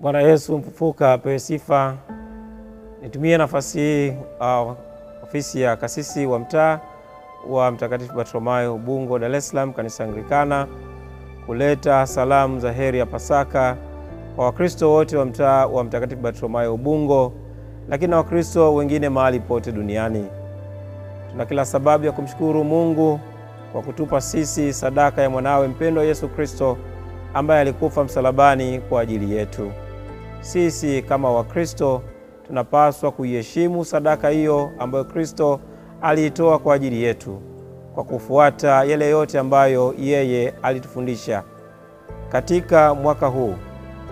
Bwana Yesu mfufuka apewe sifa. Nitumie nafasi hii ofisi ya kasisi wa mtaa wa Mtakatifu Bartholomayo Ubungo, Dar es Salaam, Kanisa Anglikana, kuleta salamu za heri ya Pasaka kwa Wakristo wote wa mtaa wa Mtakatifu Bartholomayo Ubungo, lakini na Wakristo wengine mahali pote duniani. Tuna kila sababu ya kumshukuru Mungu kwa kutupa sisi sadaka ya mwanawe mpendwa Yesu Kristo, ambaye alikufa msalabani kwa ajili yetu. Sisi kama Wakristo tunapaswa kuiheshimu sadaka hiyo ambayo Kristo aliitoa kwa ajili yetu, kwa kufuata yale yote ambayo yeye alitufundisha. Katika mwaka huu,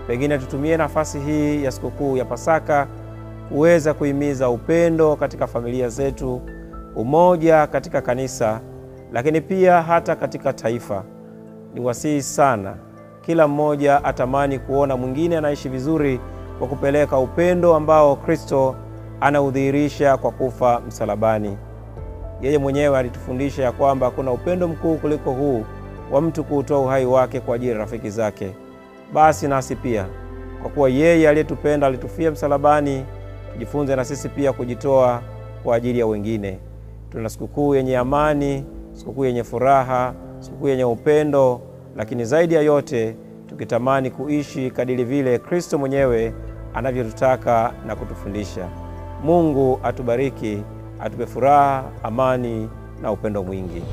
pengine tutumie nafasi hii ya sikukuu ya Pasaka kuweza kuhimiza upendo katika familia zetu, umoja katika kanisa, lakini pia hata katika taifa. Niwasihi sana kila mmoja atamani kuona mwingine anaishi vizuri kwa kupeleka upendo ambao Kristo anaudhihirisha kwa kufa msalabani. Yeye mwenyewe alitufundisha ya kwamba kuna upendo mkuu kuliko huu wa mtu kuutoa uhai wake kwa ajili ya rafiki zake. Basi nasi pia, kwa kuwa yeye aliyetupenda alitufia msalabani, tujifunze na sisi pia kujitoa kwa ajili ya wengine. Tuna sikukuu yenye amani, sikukuu yenye furaha, sikukuu yenye upendo, lakini zaidi ya yote tukitamani kuishi kadiri vile Kristo mwenyewe anavyotutaka na kutufundisha. Mungu atubariki, atupe furaha, amani na upendo mwingi.